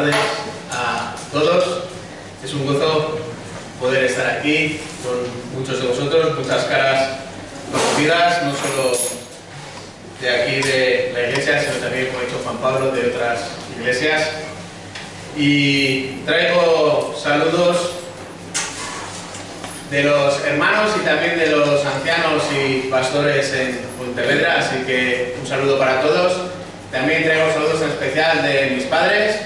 tardes a todos. Es un gozo poder estar aquí con muchos de vosotros, muchas caras conocidas, no solo de aquí de la iglesia, sino también, como ha dicho Juan Pablo, de otras iglesias. Y traigo saludos de los hermanos y también de los ancianos y pastores en Pontevedra, así que un saludo para todos. También traigo saludos en especial de mis padres.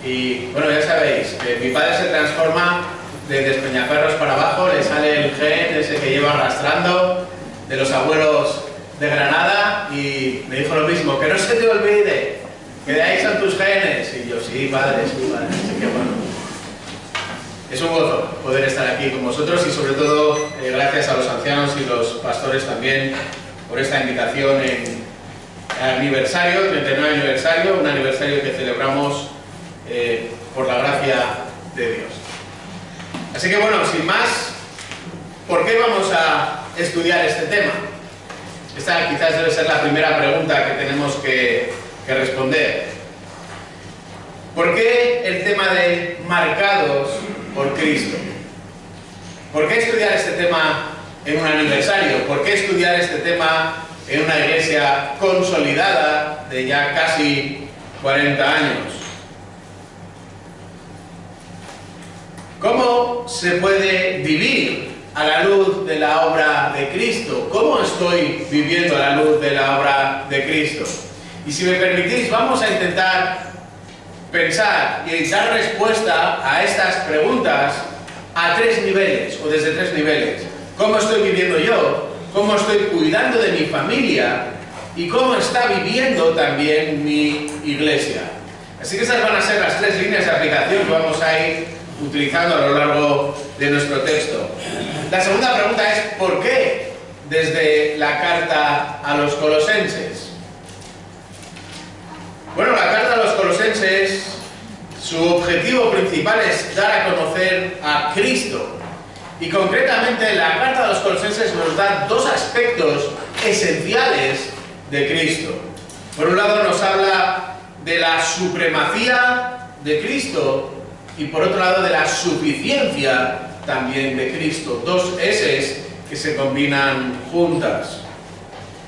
Y bueno, ya sabéis que mi padre se transforma de Despeñaperros para abajo, le sale el gen ese que lleva arrastrando de los abuelos de Granada, y me dijo lo mismo: que no se te olvide que de ahí son tus genes. Y yo, sí, padre, así que bueno, es un gozo poder estar aquí con vosotros, y sobre todo gracias a los ancianos y los pastores también por esta invitación en aniversario, 39 aniversario, un aniversario que celebramos por la gracia de Dios. Así que bueno, sin más, ¿por qué vamos a estudiar este tema? Esta quizás debe ser la primera pregunta que tenemos que responder. ¿Por qué el tema de marcados por Cristo? ¿Por qué estudiar este tema en un aniversario? ¿Por qué estudiar este tema en una iglesia consolidada de ya casi 40 años? ¿Cómo se puede vivir a la luz de la obra de Cristo? ¿Cómo estoy viviendo a la luz de la obra de Cristo? Y si me permitís, vamos a intentar pensar y dar respuesta a estas preguntas a tres niveles, o desde tres niveles. ¿Cómo estoy viviendo yo? ¿Cómo estoy cuidando de mi familia? ¿Y cómo está viviendo también mi iglesia? Así que esas van a ser las tres líneas de aplicación que vamos a ir utilizando a lo largo de nuestro texto. La segunda pregunta es: ¿por qué desde la carta a los colosenses? Bueno, la carta a los colosenses, su objetivo principal es dar a conocer a Cristo. Y concretamente la carta a los colosenses nos da dos aspectos esenciales de Cristo. Por un lado nos habla de la supremacía de Cristo, y por otro lado de la suficiencia también de Cristo. Dos S's que se combinan juntas.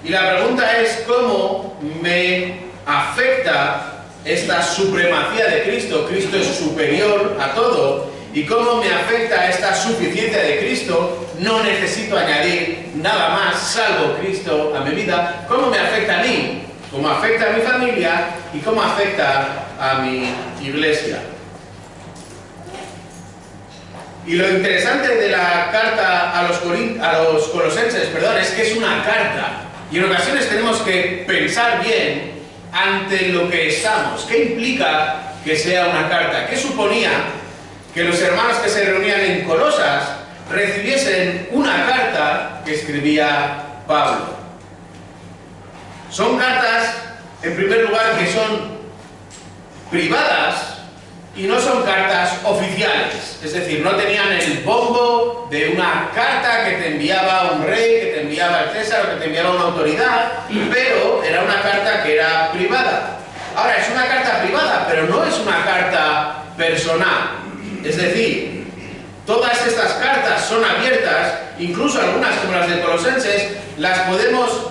Y la pregunta es: ¿cómo me afecta esta supremacía de Cristo? Cristo es superior a todo. ¿Y cómo me afecta esta suficiencia de Cristo? No necesito añadir nada más salvo Cristo a mi vida. ¿Cómo me afecta a mí? ¿Cómo afecta a mi familia? ¿Y cómo afecta a mi iglesia? Y lo interesante de la carta a los colosenses, es que es una carta. Y en ocasiones tenemos que pensar bien ante lo que estamos. ¿Qué implica que sea una carta? ¿Qué suponía que los hermanos que se reunían en Colosas recibiesen una carta que escribía Pablo? Son cartas, en primer lugar, que son privadas y no son cartas oficiales. Es decir, no tenían el bombo de una carta que te enviaba un rey, que te enviaba el César o que te enviaba una autoridad, pero era una carta que era privada. Ahora, es una carta privada, pero no es una carta personal. Es decir, todas estas cartas son abiertas, incluso algunas como las de Colosenses, las podemos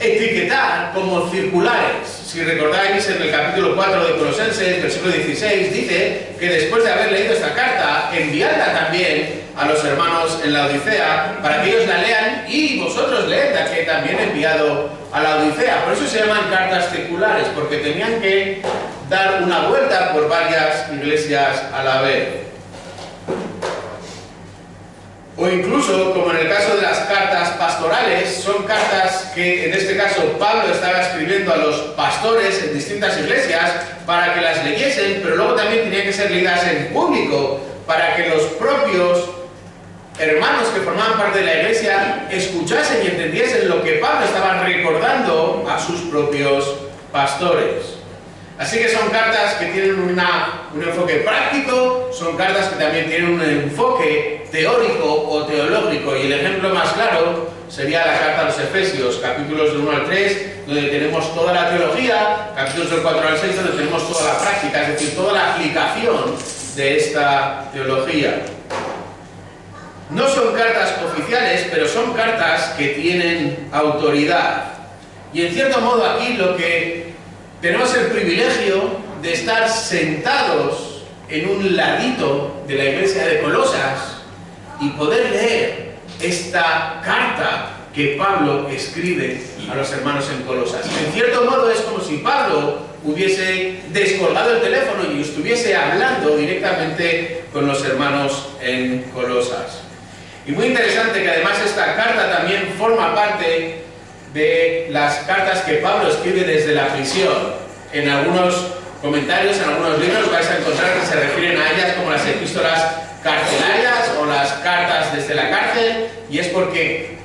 etiquetar como circulares. Si recordáis, en el capítulo 4 de Colosenses, versículo 16, dice que después de haber leído esta carta, enviadla también a los hermanos en la Odisea, para que ellos la lean y vosotros leedla, que también he enviado a la Odisea. Por eso se llaman cartas circulares, porque tenían que dar una vuelta por varias iglesias a la vez. O incluso, como en el caso de las cartas pastorales, son cartas que en este caso Pablo estaba escribiendo a los pastores en distintas iglesias para que las leyesen, pero luego también tenían que ser leídas en público para que los propios hermanos que formaban parte de la iglesia escuchasen y entendiesen lo que Pablo estaba recordando a sus propios pastores. Así que son cartas que tienen un enfoque práctico, son cartas que también tienen un enfoque teórico o teológico, y el ejemplo más claro sería la carta a los Efesios, capítulos del 1 al 3, donde tenemos toda la teología, capítulos del 4 al 6, donde tenemos toda la práctica, es decir, toda la aplicación de esta teología. No son cartas oficiales, pero son cartas que tienen autoridad. Y en cierto modo aquí lo que tenemos el privilegio de estar sentados en un ladito de la iglesia de Colosas y poder leer esta carta que Pablo escribe a los hermanos en Colosas. En cierto modo es como si Pablo hubiese descolgado el teléfono y estuviese hablando directamente con los hermanos en Colosas. Y muy interesante que además esta carta también forma parte de las cartas que Pablo escribe desde la prisión. En algunos comentarios, en algunos libros vais a encontrar que se refieren a ellas como las epístolas carcelarias o las cartas desde la cárcel, y es porque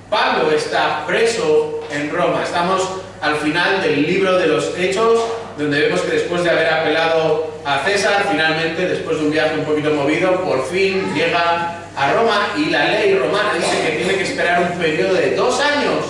Pablo está preso en Roma. Estamos al final del libro de los Hechos, donde vemos que después de haber apelado a César, finalmente, después de un viaje un poquito movido, por fin llega a Roma, y la ley romana dice que tiene que esperar un periodo de 2 años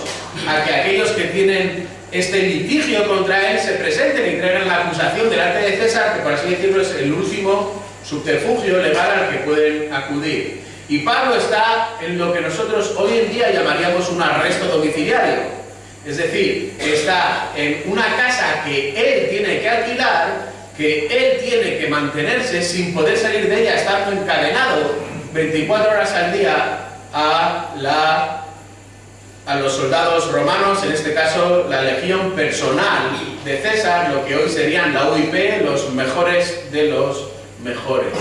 a que aquellos que tienen este litigio contra él se presenten y traigan la acusación delante de César, que por así decirlo es el último subterfugio legal al que pueden acudir. Y Pablo está en lo que nosotros hoy en día llamaríamos un arresto domiciliario. Es decir, está en una casa que él tiene que alquilar, que él tiene que mantenerse sin poder salir de ella, estando encadenado 24 horas al día a los soldados romanos, en este caso la legión personal de César, lo que hoy serían la UIP, los mejores de los mejores.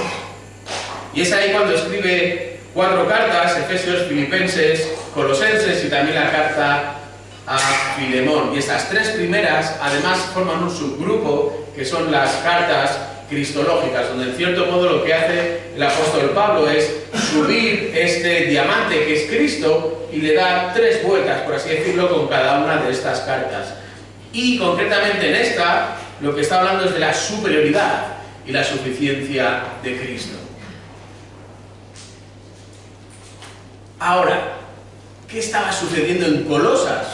Y es ahí cuando escribe 4 cartas: Efesios, Filipenses, Colosenses y también la carta a Filemón. Y estas 3 primeras además forman un subgrupo que son las cartas cristológicas, donde en cierto modo lo que hace el apóstol Pablo es subir este diamante que es Cristo y le da 3 vueltas, por así decirlo, con cada una de estas cartas. Y concretamente en esta, lo que está hablando es de la superioridad y la suficiencia de Cristo. Ahora, ¿qué estaba sucediendo en Colosas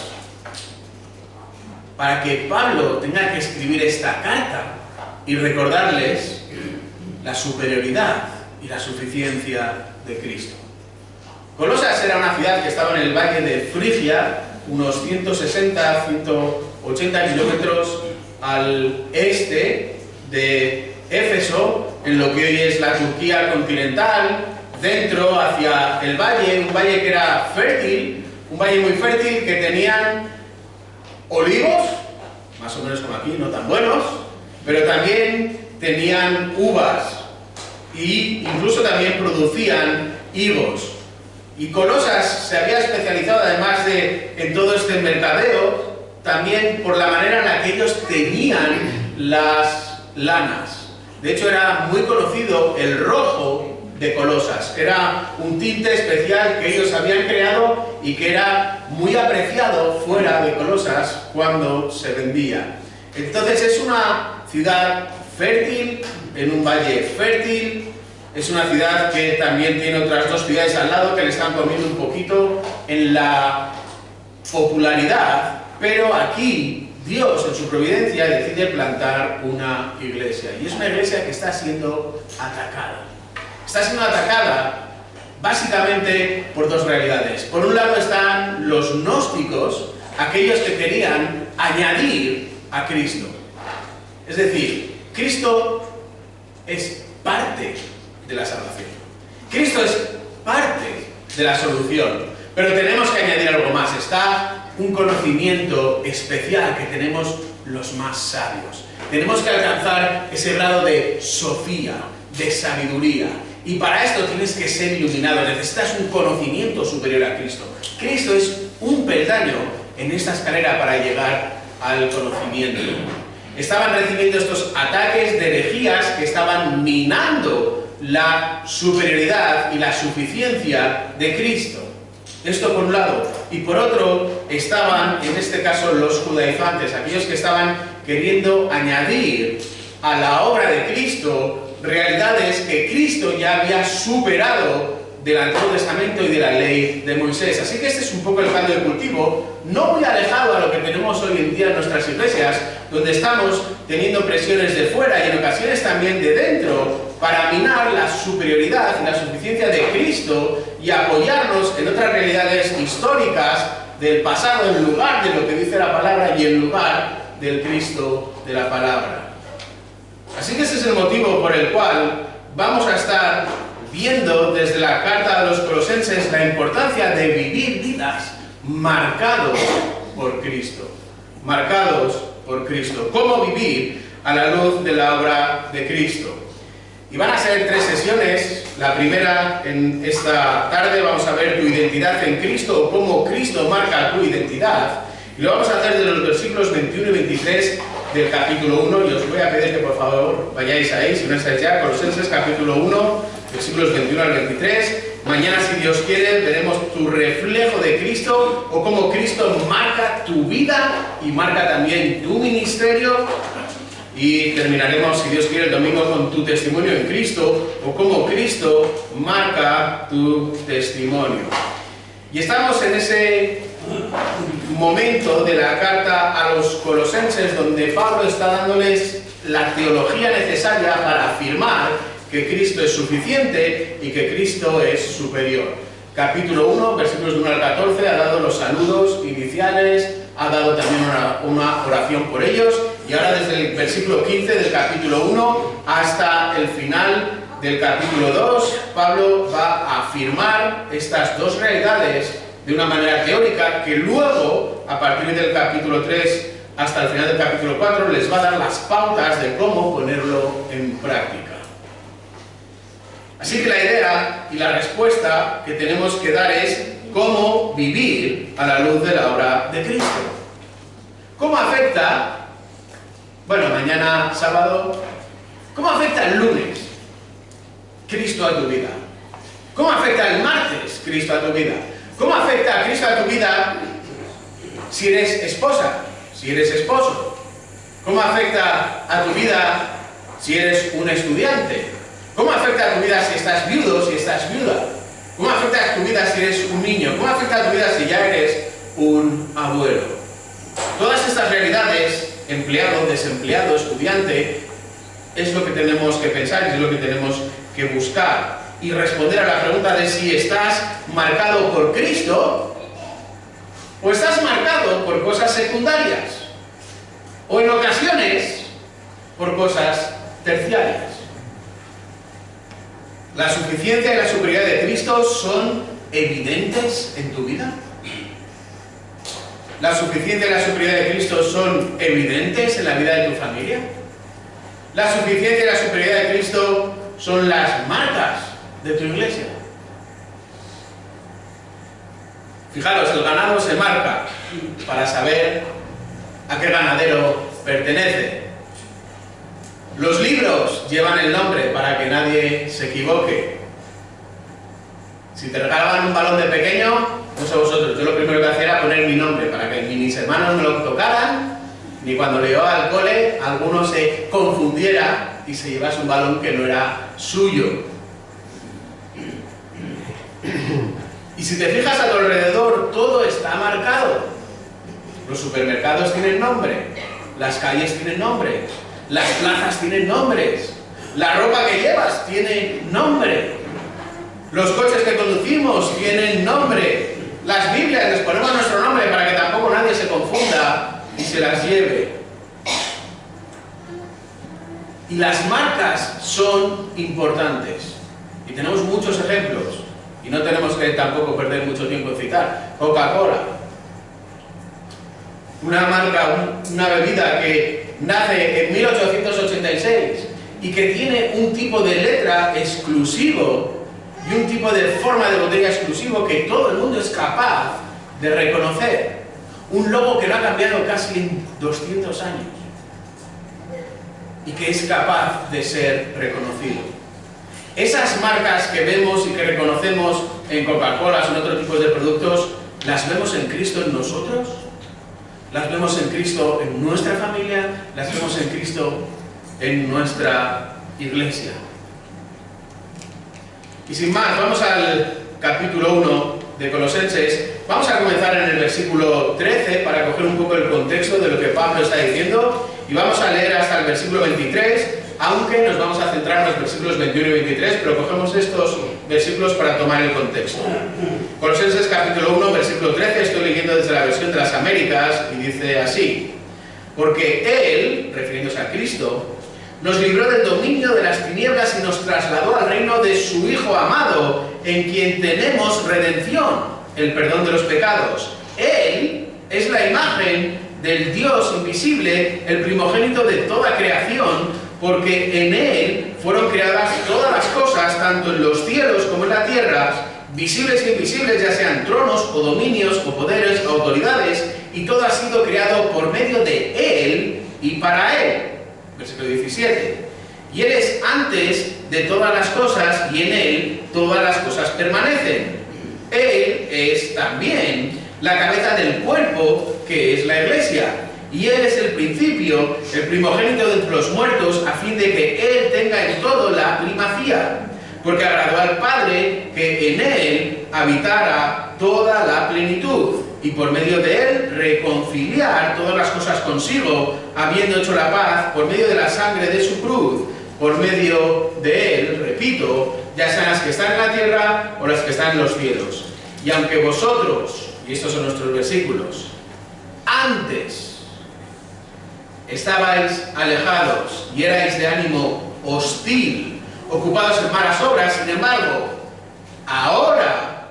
para que Pablo tenga que escribir esta carta y recordarles la superioridad y la suficiencia de Cristo? Colosas era una ciudad que estaba en el valle de Frigia, unos 160, 180 kilómetros al este de Éfeso, en lo que hoy es la Turquía continental, dentro hacia el valle, un valle que era fértil, un valle muy fértil, que tenían olivos, más o menos como aquí, no tan buenos, pero también tenían uvas e incluso también producían higos. Y Colosas se había especializado, además de en todo este mercadeo, también por la manera en la que ellos tenían las lanas. De hecho, era muy conocido el rojo de Colosas. Era un tinte especial que ellos habían creado y que era muy apreciado fuera de Colosas cuando se vendía. Entonces es una ciudad fértil, en un valle fértil. Es una ciudad que también tiene otras 2 ciudades al lado que le están comiendo un poquito en la popularidad, pero aquí Dios en su providencia decide plantar una iglesia, y es una iglesia que está siendo atacada. Está siendo atacada básicamente por 2 realidades. Por un lado están los gnósticos, aquellos que querían añadir a Cristo. Es decir, Cristo es parte de la salvación. Cristo es parte de la solución. Pero tenemos que añadir algo más. Está un conocimiento especial que tenemos los más sabios. Tenemos que alcanzar ese grado de sofía, de sabiduría. Y para esto tienes que ser iluminado. Necesitas un conocimiento superior a Cristo. Cristo es un peldaño en esta escalera para llegar al conocimiento. Estaban recibiendo estos ataques de herejías que estaban minando la superioridad y la suficiencia de Cristo. Esto por un lado. Y por otro, estaban, en este caso, los judaizantes, aquellos que estaban queriendo añadir a la obra de Cristo realidades que Cristo ya había superado del Antiguo Testamento y de la ley de Moisés. Así que este es un poco el caldo de cultivo, no muy alejado a lo que tenemos hoy en día en nuestras iglesias, donde estamos teniendo presiones de fuera y en ocasiones también de dentro para minar la superioridad y la suficiencia de Cristo y apoyarnos en otras realidades históricas del pasado en lugar de lo que dice la palabra y en lugar del Cristo de la palabra. Así que ese es el motivo por el cual vamos a estar viendo desde la carta a los Colosenses la importancia de vivir vidas marcados por Cristo. Marcados por Cristo. ¿Cómo vivir a la luz de la obra de Cristo? Y van a ser 3 sesiones. La primera, en esta tarde, vamos a ver tu identidad en Cristo, o cómo Cristo marca tu identidad. Y lo vamos a hacer de los versículos 21 y 23 del capítulo 1, y os voy a pedir que por favor vayáis ahí, si no estáis ya, Colosenses capítulo 1, versículos 21 al 23. Mañana, si Dios quiere, veremos tu reflejo de Cristo, o cómo Cristo marca tu vida y marca también tu ministerio. Y terminaremos, si Dios quiere, el domingo con tu testimonio en Cristo, o cómo Cristo marca tu testimonio. Y estamos en ese momento de la carta a los Colosenses donde Pablo está dándoles la teología necesaria para afirmar que Cristo es suficiente y que Cristo es superior. Capítulo 1, versículos de 1 al 14, ha dado los saludos iniciales, ha dado también una oración por ellos, y ahora desde el versículo 15 del capítulo 1 hasta el final del capítulo 2, Pablo va a afirmar estas dos realidades de una manera teórica que luego, a partir del capítulo 3 hasta el final del capítulo 4, les va a dar las pautas de cómo ponerlo en práctica. Así que la idea y la respuesta que tenemos que dar es cómo vivir a la luz de la obra de Cristo. ¿Cómo afecta, bueno, mañana sábado, cómo afecta el lunes Cristo a tu vida? ¿Cómo afecta el martes Cristo a tu vida? ¿Cómo afecta a Cristo a tu vida si eres esposa, si eres esposo? ¿Cómo afecta a tu vida si eres un estudiante? ¿Cómo afecta a tu vida si estás viudo, si estás viuda? ¿Cómo afecta a tu vida si eres un niño? ¿Cómo afecta a tu vida si ya eres un abuelo? Todas estas realidades, empleado, desempleado, estudiante, es lo que tenemos que pensar y es lo que tenemos que buscar. Y responder a la pregunta de si estás marcado por Cristo o estás marcado por cosas secundarias o en ocasiones por cosas terciarias. ¿La suficiencia y la superioridad de Cristo son evidentes en tu vida? ¿La suficiencia y la superioridad de Cristo son evidentes en la vida de tu familia? ¿La suficiencia y la superioridad de Cristo son las marcas de tu iglesia? Fijaros, el ganado se marca para saber a qué ganadero pertenece. Los libros llevan el nombre para que nadie se equivoque. Si te regalaban un balón de pequeño, no sé vosotros, yo lo primero que hacía era poner mi nombre para que ni mis hermanos me lo tocaran, ni cuando lo llevaba al cole alguno se confundiera y se llevase un balón que no era suyo. Y si te fijas a tu alrededor, todo está marcado. Los supermercados tienen nombre, las calles tienen nombre, las plazas tienen nombres, la ropa que llevas tiene nombre, los coches que conducimos tienen nombre, las Biblias les ponemos nuestro nombre para que tampoco nadie se confunda y se las lleve. Y las marcas son importantes. Y tenemos muchos ejemplos. Y no tenemos que tampoco perder mucho tiempo en citar. Coca-Cola. Una marca, una bebida que nace en 1886 y que tiene un tipo de letra exclusivo y un tipo de forma de botella exclusivo que todo el mundo es capaz de reconocer. Un logo que no ha cambiado casi en 200 años y que es capaz de ser reconocido. Esas marcas que vemos y que reconocemos en Coca-Cola o en otro tipo de productos, ¿las vemos en Cristo en nosotros? ¿Las vemos en Cristo en nuestra familia? ¿Las vemos en Cristo en nuestra iglesia? Y sin más, vamos al capítulo 1 de Colosenses. Vamos a comenzar en el versículo 13 para coger un poco el contexto de lo que Pablo está diciendo, y vamos a leer hasta el versículo 23, aunque nos vamos a centrar en los versículos 21 y 23, pero cogemos estos versículos para tomar el contexto. Colosenses capítulo 1, versículo 13, estoy leyendo desde la versión de las Américas, y dice así: porque Él, refiriéndose a Cristo, nos libró del dominio de las tinieblas y nos trasladó al reino de su Hijo amado, en quien tenemos redención, el perdón de los pecados. Él es la imagen del Dios invisible, el primogénito de toda creación, porque en Él fueron creadas todas las cosas, tanto en los cielos como en la tierra, visibles e invisibles, ya sean tronos o dominios o poderes o autoridades, y todo ha sido creado por medio de Él y para Él. Versículo 17. Y Él es antes de todas las cosas, y en Él todas las cosas permanecen. Él es también la cabeza del cuerpo, que es la Iglesia. Y Él es el principio, el primogénito de entre los muertos, a fin de que Él tenga en todo la primacía. Porque agradó al Padre que en Él habitara toda la plenitud, y por medio de Él reconciliar todas las cosas consigo, habiendo hecho la paz por medio de la sangre de su cruz. Por medio de Él, repito, ya sean las que están en la tierra o las que están en los cielos. Y aunque vosotros, y estos son nuestros versículos, antes estabais alejados y erais de ánimo hostil, ocupados en malas obras, sin embargo, ahora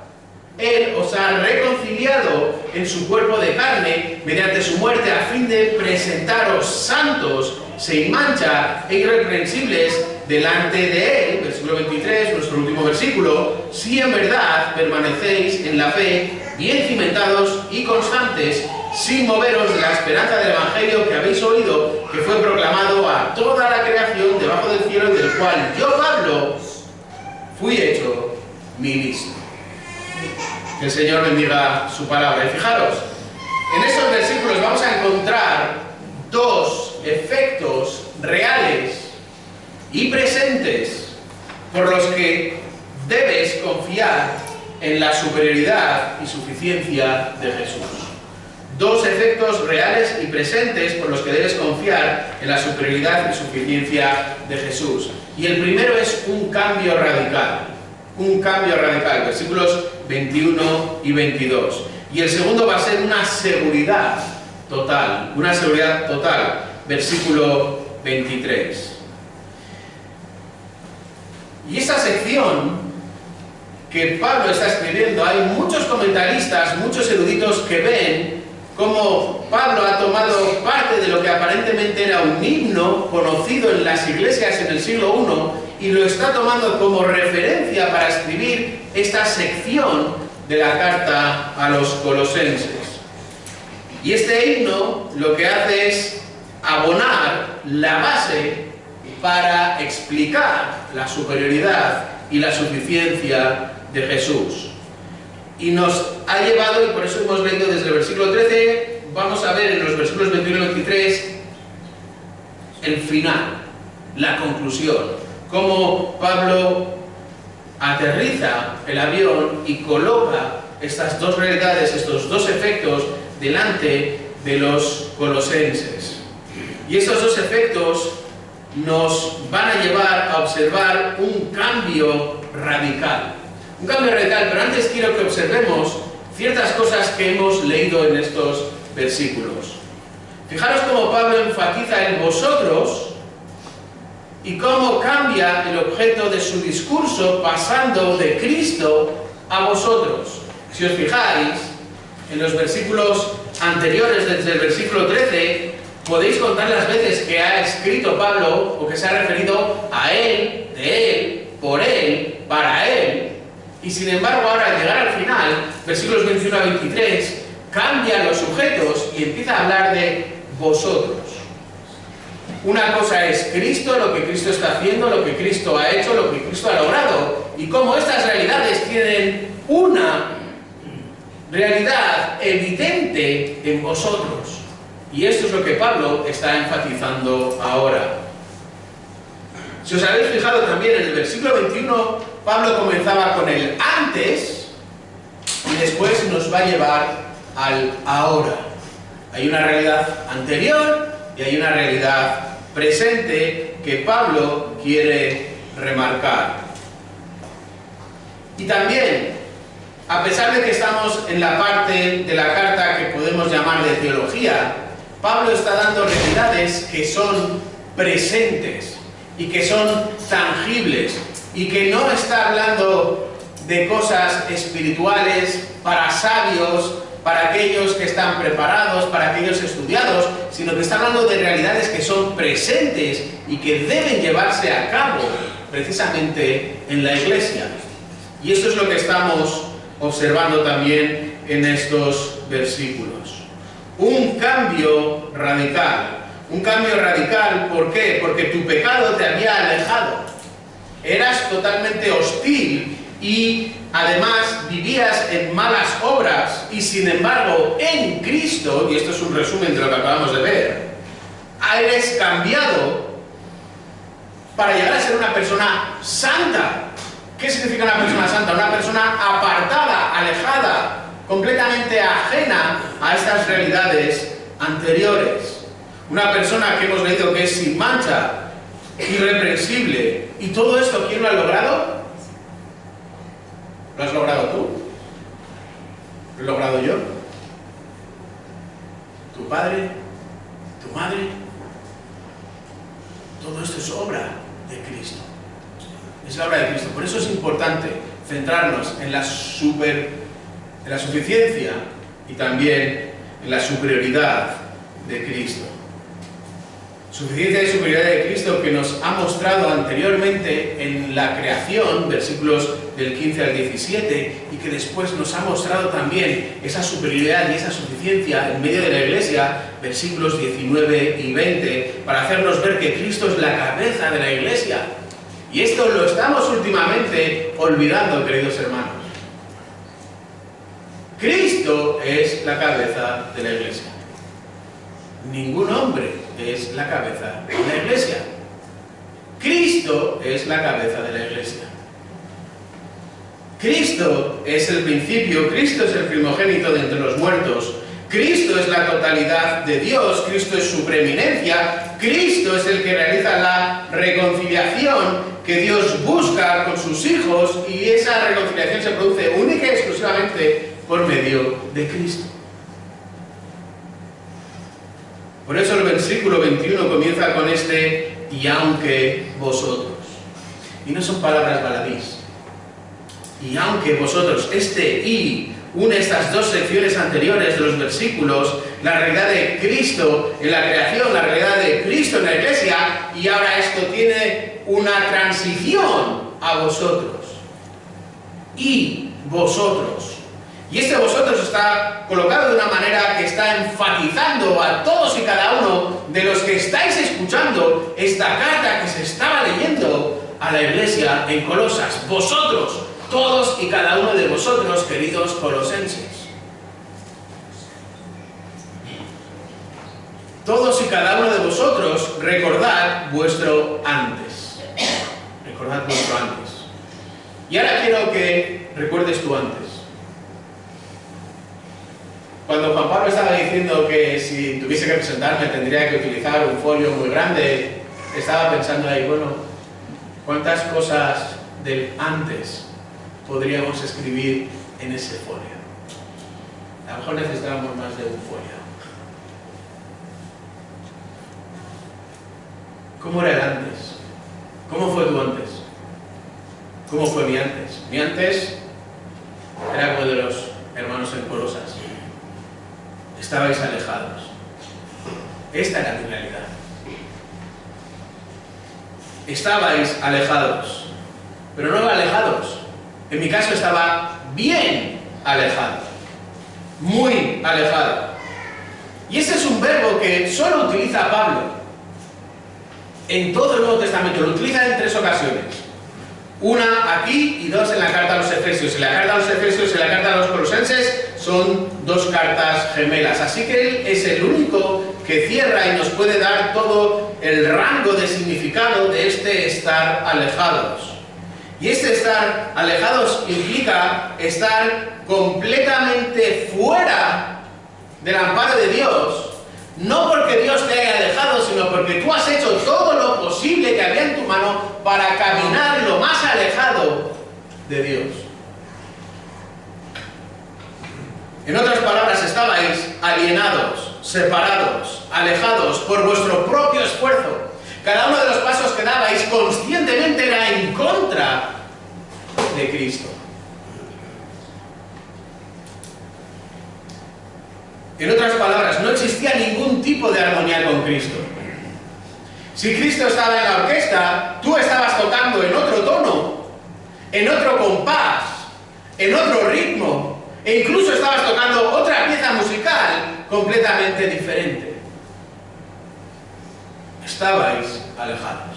Él os ha reconciliado en su cuerpo de carne mediante su muerte, a fin de presentaros santos, sin mancha e irreprensibles delante de Él. Versículo 23, nuestro último versículo: si en verdad permanecéis en la fe, bien cimentados y constantes, sin moveros de la esperanza del Evangelio que habéis oído, que fue proclamado a toda la creación debajo del cielo, del cual yo, Pablo, fui hecho ministro. Que el Señor bendiga su palabra. Y fijaros, en estos versículos vamos a encontrar dos efectos reales y presentes por los que debes confiar en la superioridad y suficiencia de Jesús. Dos efectos reales y presentes por los que debes confiar en la superioridad y suficiencia de Jesús. Y el primero es un cambio radical. Un cambio radical, versículos 21 y 22. Y el segundo va a ser una seguridad total, versículo 23. Y esta sección que Pablo está escribiendo, hay muchos comentaristas, muchos eruditos que ven cómo Pablo ha tomado parte de lo que aparentemente era un himno conocido en las iglesias en el siglo I, y lo está tomando como referencia para escribir esta sección de la carta a los colosenses. Y este himno lo que hace es abonar la base para explicar la superioridad y la suficiencia de Jesús. Y nos ha llevado, y por eso hemos leído desde el versículo 13, vamos a ver en los versículos 21 y 23 el final, la conclusión. Cómo Pablo aterriza el avión y coloca estas dos realidades, estos dos efectos delante de los colosenses. Y estos dos efectos nos van a llevar a observar un cambio radical. Un cambio radical, pero antes quiero que observemos ciertas cosas que hemos leído en estos versículos. Fijaros cómo Pablo enfatiza el vosotros y cómo cambia el objeto de su discurso pasando de Cristo a vosotros. Si os fijáis, en los versículos anteriores, desde el versículo 13, podéis contar las veces que ha escrito Pablo o que se ha referido a Él, de Él, por Él, para Él. Y sin embargo, ahora al llegar al final, versículos 21 a 23, cambia los sujetos y empieza a hablar de vosotros. Una cosa es Cristo, lo que Cristo está haciendo, lo que Cristo ha hecho, lo que Cristo ha logrado, y cómo estas realidades tienen una realidad evidente en vosotros. Y esto es lo que Pablo está enfatizando ahora. Si os habéis fijado también en el versículo 21, Pablo comenzaba con el antes y después nos va a llevar al ahora. Hay una realidad anterior y hay una realidad presente que Pablo quiere remarcar. Y también, a pesar de que estamos en la parte de la carta que podemos llamar de teología, Pablo está dando realidades que son presentes y que son tangibles y que no está hablando de cosas espirituales para sabios, para aquellos que están preparados, para aquellos estudiados, sino que está hablando de realidades que son presentes y que deben llevarse a cabo precisamente en la iglesia. Y esto es lo que estamos observando también en estos versículos. Un cambio radical. Un cambio radical, ¿por qué? Porque tu pecado te había alejado. Eras totalmente hostil y además vivías en malas obras y sin embargo en Cristo, y esto es un resumen de lo que acabamos de ver, eres cambiado para llegar a ser una persona santa. ¿Qué significa una persona santa? Una persona apartada, alejada, completamente ajena a estas realidades anteriores. Una persona que hemos leído que es sin mancha, irreprensible. ¿Y todo esto quién lo ha logrado? ¿Lo has logrado tú? ¿Lo he logrado yo? ¿Tu padre? ¿Tu madre? Todo esto es obra de Cristo. Es la obra de Cristo. Por eso es importante centrarnos en la suficiencia y también en la superioridad de Cristo. Suficiencia y superioridad de Cristo que nos ha mostrado anteriormente en la creación, versículos del 15 al 17, y que después nos ha mostrado también esa superioridad y esa suficiencia en medio de la iglesia, versículos 19 y 20, para hacernos ver que Cristo es la cabeza de la iglesia. Y esto lo estamos últimamente olvidando, queridos hermanos. Cristo es la cabeza de la iglesia. Ningún hombre es la cabeza de la iglesia. Cristo es la cabeza de la iglesia. Cristo es el principio, Cristo es el primogénito de entre los muertos. Cristo es la totalidad de Dios, Cristo es su preeminencia, Cristo es el que realiza la reconciliación que Dios busca con sus hijos, y esa reconciliación se produce única y exclusivamente por medio de Cristo. Por eso el versículo 21 comienza con este "y aunque vosotros". Y no son palabras baladís. Y aunque vosotros, este "y" une estas dos secciones anteriores de los versículos, la realidad de Cristo en la creación, la realidad de Cristo en la iglesia, y ahora esto tiene una transición a vosotros. Y vosotros. Y este "vosotros" está colocado de una manera que está enfatizando a todos y cada uno de los que estáis escuchando esta carta que se estaba leyendo a la iglesia en Colosas. Vosotros, todos y cada uno de vosotros, queridos colosenses. Todos y cada uno de vosotros, recordad vuestro antes. Recordad vuestro antes. Y ahora quiero que recuerdes tu antes. Cuando Juan Pablo estaba diciendo que si tuviese que presentarme tendría que utilizar un folio muy grande, estaba pensando ahí, bueno, ¿cuántas cosas del antes podríamos escribir en ese folio? A lo mejor necesitamos más de un folio. ¿Cómo era el antes? ¿Cómo fue tu antes? ¿Cómo fue mi antes? Mi antes era como de los hermanos en Colosas. Estabais alejados. Esta era mi realidad. Estabais alejados. Pero no alejados. En mi caso estaba bien alejado. Muy alejado. Y ese es un verbo que solo utiliza Pablo. En todo el Nuevo Testamento. Lo utiliza en 3 ocasiones. Una aquí y 2 en la carta a los Efesios. En la carta a los Efesios y en la carta a los Colosenses son 2 cartas gemelas. Así que él es el único que cierra y nos puede dar todo el rango de significado de este estar alejados. Y este estar alejados implica estar completamente fuera del amparo de Dios. No porque Dios te haya alejado, sino porque tú has hecho todo lo posible que había en tu mano para caminar lo más alejado de Dios. En otras palabras, estabais alienados, separados, alejados por vuestro propio esfuerzo. Cada uno de los pasos que dabais conscientemente era en contra de Cristo. En otras palabras, no existía ningún tipo de armonía con Cristo. Si Cristo estaba en la orquesta, tú estabas tocando en otro tono, en otro compás, en otro ritmo, e incluso estabas tocando otra pieza musical completamente diferente. Estabais alejados.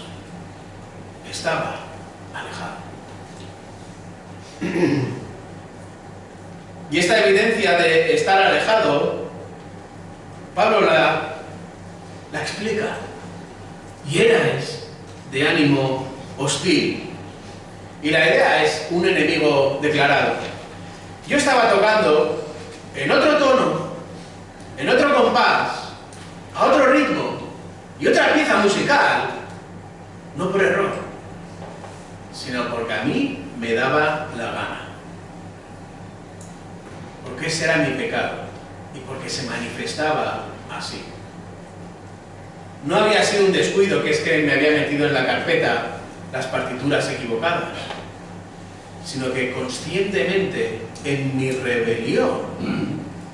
Estaba alejado. Y esta evidencia de estar alejado, Pablo la explica. Y erais de ánimo hostil. Y la idea es un enemigo declarado. Yo estaba tocando en otro tono, en otro compás, a otro ritmo y otra pieza musical, no por error, sino porque a mí me daba la gana. Porque ese era mi pecado y porque se manifestaba así. No había sido un descuido, que es que me había metido en la carpeta las partituras equivocadas, sino que conscientemente, en mi rebelión,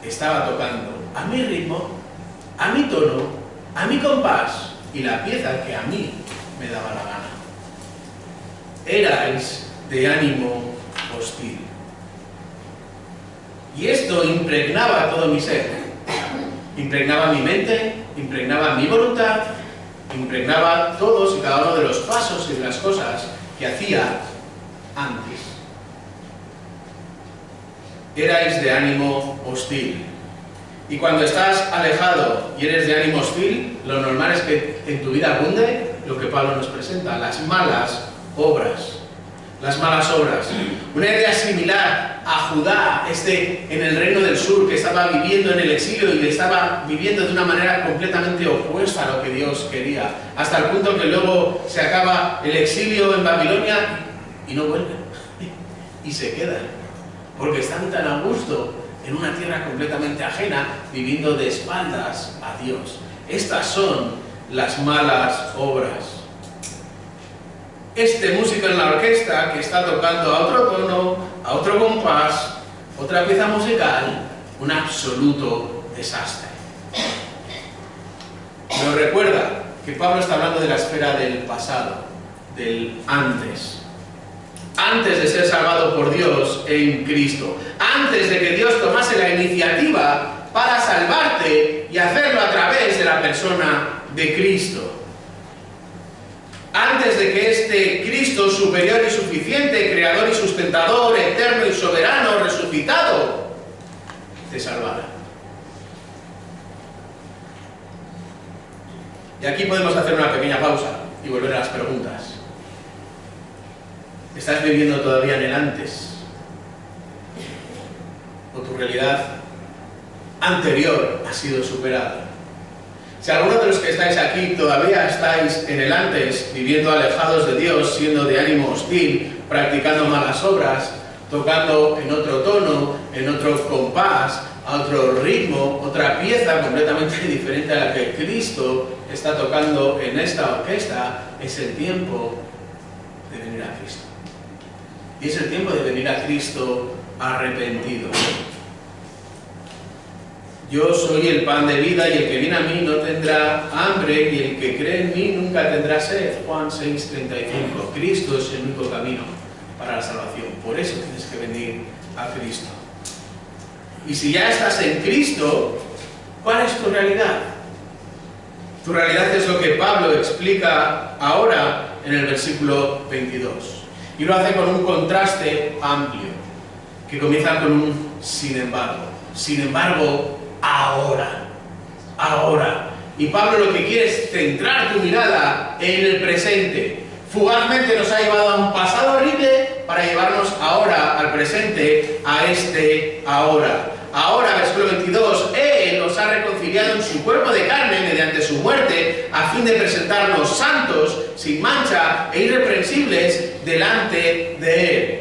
estaba tocando a mi ritmo, a mi tono, a mi compás y la pieza que a mí me daba la gana. Erais de ánimo hostil. Y esto impregnaba todo mi ser. Impregnaba mi mente, impregnaba mi voluntad, impregnaba todos y cada uno de los pasos y de las cosas que hacía antes. Erais de ánimo hostil. Y cuando estás alejado y eres de ánimo hostil, lo normal es que en tu vida abunde lo que Pablo nos presenta, las malas obras. Las malas obras. Una idea similar a Judá, en el reino del sur, que estaba viviendo en el exilio y estaba viviendo de una manera completamente opuesta a lo que Dios quería. Hasta el punto que luego se acaba el exilio en Babilonia y no vuelven. Y se quedan. Porque están tan a gusto en una tierra completamente ajena, viviendo de espaldas a Dios. Estas son las malas obras. Este músico en la orquesta que está tocando a otro tono, a otro compás, otra pieza musical, un absoluto desastre. Nos recuerda que Pablo está hablando de la esfera del pasado, del antes. Antes de ser salvado por Dios en Cristo. Antes de que Dios tomase la iniciativa para salvarte y hacerlo a través de la persona de Cristo. Antes de que este Cristo superior y suficiente, creador y sustentador, eterno y soberano, resucitado, te salvara. Y aquí podemos hacer una pequeña pausa y volver a las preguntas. ¿Estás viviendo todavía en el antes? ¿O tu realidad anterior ha sido superada? Si alguno de los que estáis aquí todavía estáis en el antes, viviendo alejados de Dios, siendo de ánimo hostil, practicando malas obras, tocando en otro tono, en otro compás, a otro ritmo, otra pieza completamente diferente a la que Cristo está tocando en esta orquesta, es el tiempo de venir a Cristo. Y es el tiempo de venir a Cristo arrepentido. Yo soy el pan de vida y el que viene a mí no tendrá hambre y el que cree en mí nunca tendrá sed. Juan 6:35. Cristo es el único camino para la salvación. Por eso tienes que venir a Cristo. Y si ya estás en Cristo, ¿cuál es tu realidad? Tu realidad es lo que Pablo explica ahora en el versículo 22. Y lo hace con un contraste amplio, que comienza con un sin embargo. Sin embargo, ahora. Y Pablo lo que quiere es centrar tu mirada en el presente. fugazmente nos ha llevado a un pasado horrible para llevarnos ahora al presente, a este ahora. Ahora, versículo 22, Él os ha reconciliado en su cuerpo de carne mediante su muerte, a fin de presentarnos santos, sin mancha e irreprensibles delante de Él.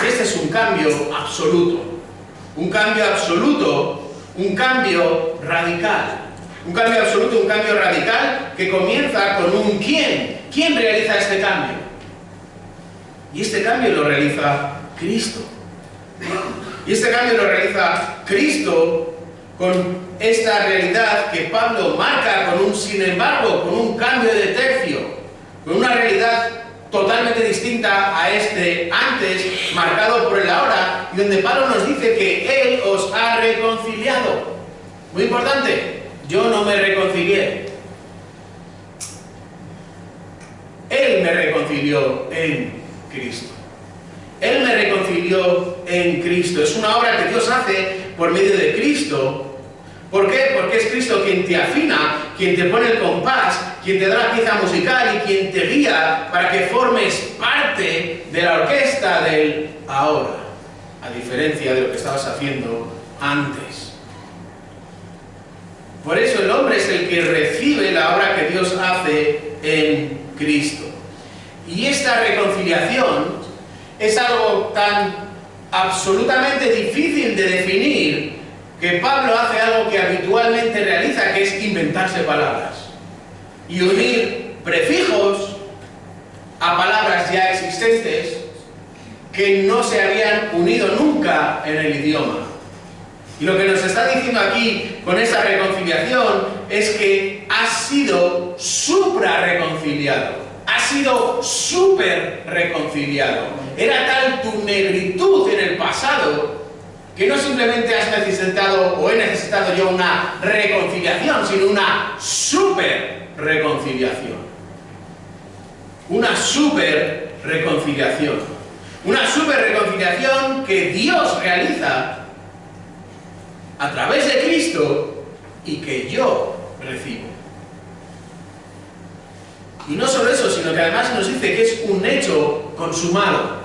Este es un cambio absoluto. Un cambio absoluto, un cambio radical. Un cambio absoluto, un cambio radical que comienza con un ¿quién? ¿Quién realiza este cambio? Y este cambio lo realiza Cristo. Y este cambio lo realiza Cristo con esta realidad que Pablo marca con un sin embargo, con un cambio de tercio, con una realidad totalmente distinta a este antes, marcado por el ahora, y donde Pablo nos dice que Él os ha reconciliado. Muy importante, yo no me reconcilié. Él me reconcilió en Cristo. Él me reconcilió en Cristo. Es una obra que Dios hace por medio de Cristo. ¿Por qué? Porque es Cristo quien te afina, quien te pone el compás, quien te da la pieza musical y quien te guía para que formes parte de la orquesta del ahora, a diferencia de lo que estabas haciendo antes. Por eso el hombre es el que recibe la obra que Dios hace en Cristo. Y esta reconciliación es algo tan absolutamente difícil de definir que Pablo hace algo que habitualmente realiza, que es inventarse palabras y unir prefijos a palabras ya existentes que no se habían unido nunca en el idioma. Y lo que nos está diciendo aquí con esta reconciliación es que has sido supra-reconciliado. Has sido súper reconciliado. Era tal tu negritud en el pasado que no simplemente has necesitado o he necesitado yo una reconciliación, sino una súper reconciliación. Una súper reconciliación. Una súper reconciliación que Dios realiza a través de Cristo y que yo recibo. Y no solo eso, sino que además nos dice que es un hecho consumado.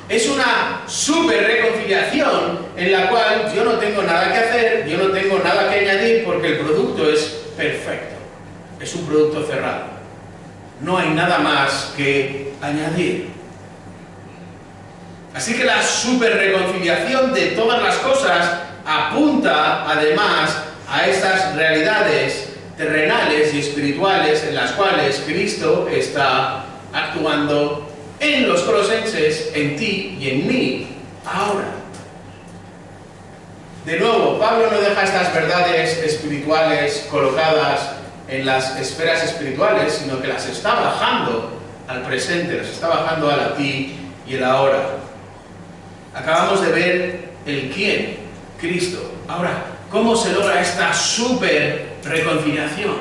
Es una súper reconciliación en la cual yo no tengo nada que hacer, yo no tengo nada que añadir porque el producto es perfecto. Es un producto cerrado. No hay nada más que añadir. Así que la súper reconciliación de todas las cosas apunta además a estas realidades terrenales y espirituales en las cuales Cristo está actuando en los colosenses, en ti y en mí, ahora. De nuevo, Pablo no deja estas verdades espirituales colocadas en las esferas espirituales, sino que las está bajando al presente, las está bajando al aquí y el ahora. Acabamos de ver el quién, Cristo. Ahora, ¿cómo se logra esta súper reconciliación?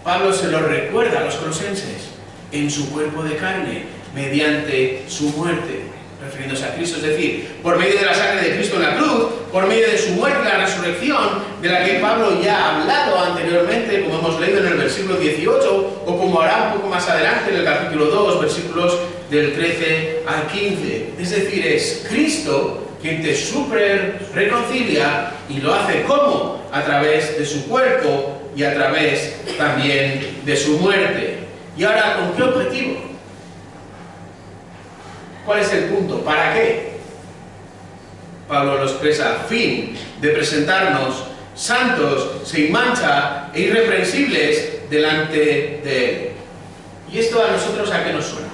Pablo se lo recuerda a los colosenses en su cuerpo de carne, mediante su muerte, refiriéndose a Cristo, es decir, por medio de la sangre de Cristo en la cruz, por medio de su muerte y la resurrección, de la que Pablo ya ha hablado anteriormente, como hemos leído en el versículo 18, o como hará un poco más adelante en el capítulo 2, versículos del 13 al 15. Es decir, es Cristo quien te super reconcilia, y lo hace ¿cómo? A través de su cuerpo y a través también de su muerte. ¿Y ahora con qué objetivo? ¿Cuál es el punto? ¿Para qué? Pablo lo expresa: a fin de presentarnos santos, sin mancha e irreprensibles delante de Él. ¿Y esto a nosotros a qué nos suena?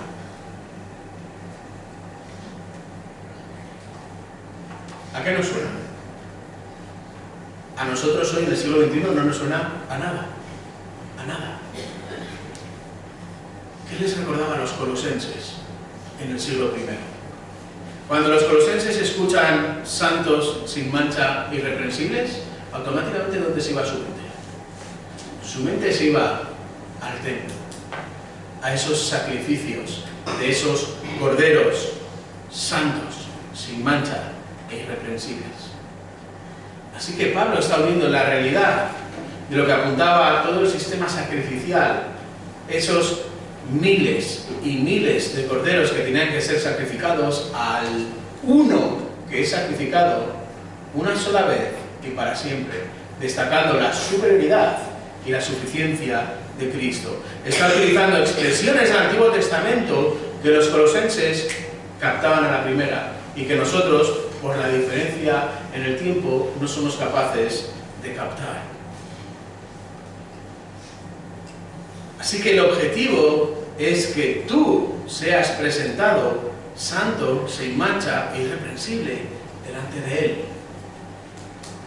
¿A qué nos suena? A nosotros hoy en el siglo XXI no nos suena a nada. A nada. ¿Qué les recordaba a los colosenses en el siglo I? Cuando los colosenses escuchan santos, sin mancha, irreprensibles, automáticamente ¿dónde se iba su mente? Su mente se iba al templo, a esos sacrificios de esos corderos santos, sin mancha e irreprensibles. Así que Pablo está uniendo la realidad de lo que apuntaba a todo el sistema sacrificial, esos miles y miles de corderos que tenían que ser sacrificados al uno que es sacrificado una sola vez y para siempre, destacando la superioridad y la suficiencia de Cristo. Está utilizando expresiones del Antiguo Testamento que los colosenses captaban a la primera y que nosotros, por la diferencia en el tiempo, no somos capaces de captar. Así que el objetivo es que tú seas presentado santo, sin mancha e irreprensible delante de Él.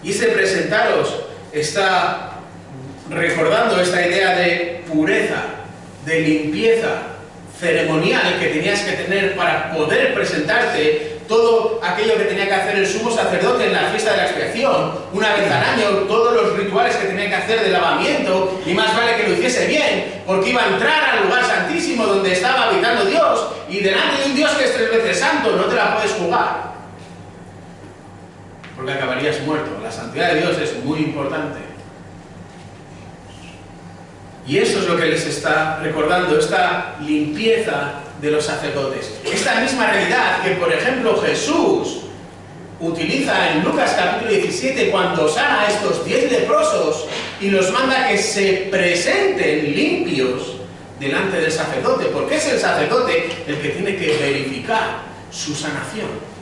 Y ese presentaros está recordando esta idea de pureza, de limpieza ceremonial que tenías que tener para poder presentarte, todo aquello que tenía que hacer el sumo sacerdote en la fiesta de la expiación, una vez al año, todos los rituales que tenía que hacer de lavamiento, y más vale que lo hiciese bien, porque iba a entrar al lugar santísimo donde estaba habitando Dios, y delante de un Dios que es 3 veces santo, no te la puedes jugar, porque acabarías muerto. La santidad de Dios es muy importante. Y eso es lo que les está recordando, esta limpieza de los sacerdotes. Esta misma realidad que, por ejemplo, Jesús utiliza en Lucas capítulo 17 cuando sana a estos 10 leprosos y los manda que se presenten limpios delante del sacerdote, porque es el sacerdote el que tiene que verificar su sanación.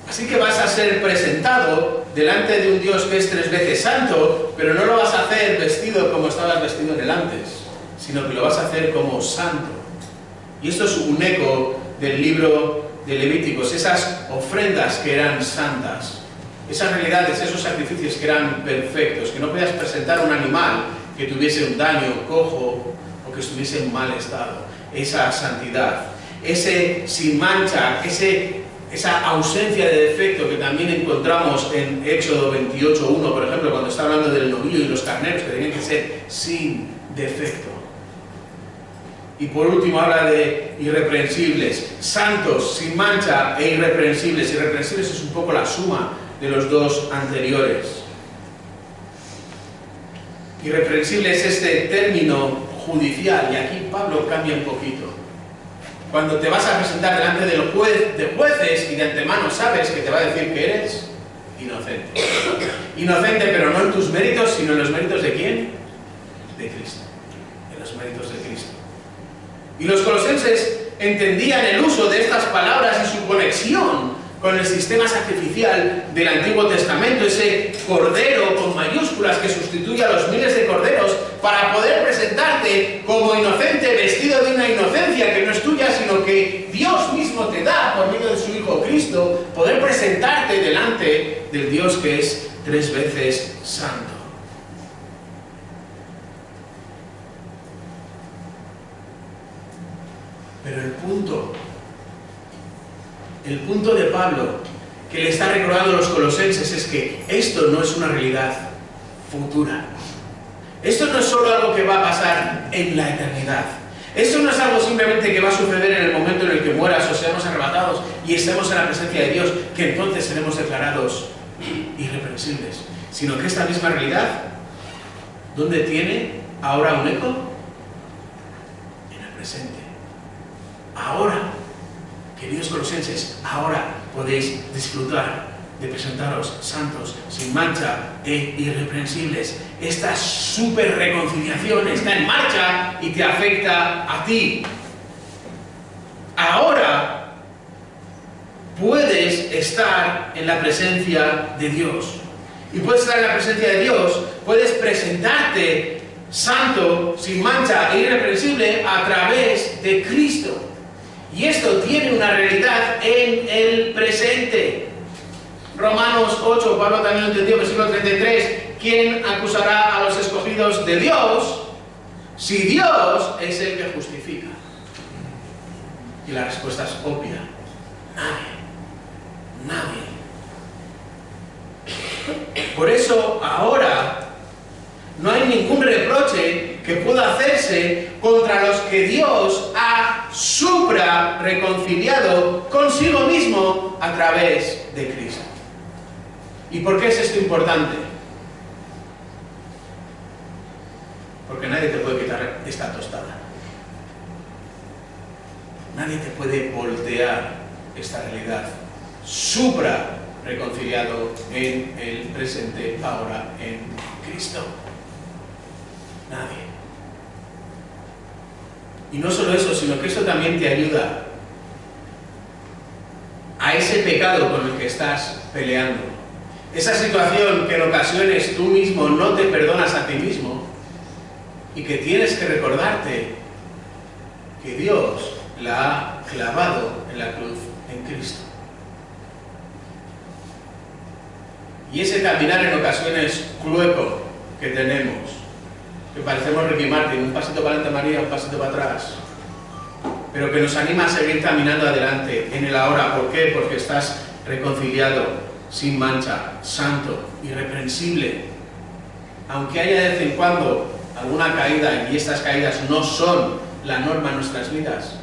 Así que vas a ser presentado delante de un Dios que es 3 veces santo, pero no lo vas a hacer vestido como estabas vestido en el antes, sino que lo vas a hacer como santo. Y esto es un eco del libro de Levíticos, esas ofrendas que eran santas, esas realidades, esos sacrificios que eran perfectos, que no podías presentar un animal que tuviese un daño, cojo, o que estuviese en mal estado. Esa santidad, ese sin mancha, esa ausencia de defecto que también encontramos en Éxodo 28:1, por ejemplo, cuando está hablando del novillo y los carneros, que tenían que ser sin defecto. Y por último habla de irreprensibles, santos, sin mancha e irreprensibles. Irreprensibles es un poco la suma de los dos anteriores. Irreprensible es este término judicial, y aquí Pablo cambia un poquito. Cuando te vas a presentar delante del juez de jueces y de antemano sabes que te va a decir que eres inocente. Inocente, pero no en tus méritos, sino en los méritos de ¿quién? De Cristo. En los méritos de Cristo. Y los colosenses entendían el uso de estas palabras y su conexión con el sistema sacrificial del Antiguo Testamento, ese cordero con mayúsculas que sustituye a los miles de corderos para poder presentarte como inocente, vestido de una inocencia que no es tuya, sino que Dios mismo te da por medio de su Hijo Cristo, poder presentarte delante del Dios que es 3 veces santo. Pero el punto de Pablo que le está recordando a los colosenses es que esto no es una realidad futura. Esto no es solo algo que va a pasar en la eternidad. Esto no es algo simplemente que va a suceder en el momento en el que mueras o seamos arrebatados y estemos en la presencia de Dios, que entonces seremos declarados irreprensibles. Sino que esta misma realidad, ¿dónde tiene ahora un eco? En el presente. Ahora, queridos colosenses, ahora podéis disfrutar de presentaros santos, sin mancha e irreprensibles. Esta super reconciliación está en marcha y te afecta a ti. Ahora puedes estar en la presencia de Dios. Y puedes estar en la presencia de Dios, puedes presentarte santo, sin mancha e irreprensible a través de Cristo. Y esto tiene una realidad en el presente. Romanos 8, Pablo también lo entendió, versículo 33. ¿Quién acusará a los escogidos de Dios si Dios es el que justifica? Y la respuesta es obvia. Nadie. Por eso ahora no hay ningún reproche que pueda hacerse contra los que Dios ha supra reconciliado consigo mismo a través de Cristo. ¿Y por qué es esto importante? Porque nadie te puede quitar esta tostada. Nadie te puede voltear esta realidad. Supra reconciliado en el presente, ahora en Cristo. Nadie. Y no solo eso, sino que eso también te ayuda a ese pecado con el que estás peleando. Esa situación que en ocasiones tú mismo no te perdonas a ti mismo y que tienes que recordarte que Dios la ha clavado en la cruz en Cristo. Y ese caminar en ocasiones clueco que tenemos, que parecemos Ricky Martin, un pasito para adelante María, un pasito para atrás, pero que nos anima a seguir caminando adelante en el ahora. ¿Por qué? Porque estás reconciliado, sin mancha, santo, irreprensible. Aunque haya de vez en cuando alguna caída, y estas caídas no son la norma en nuestras vidas,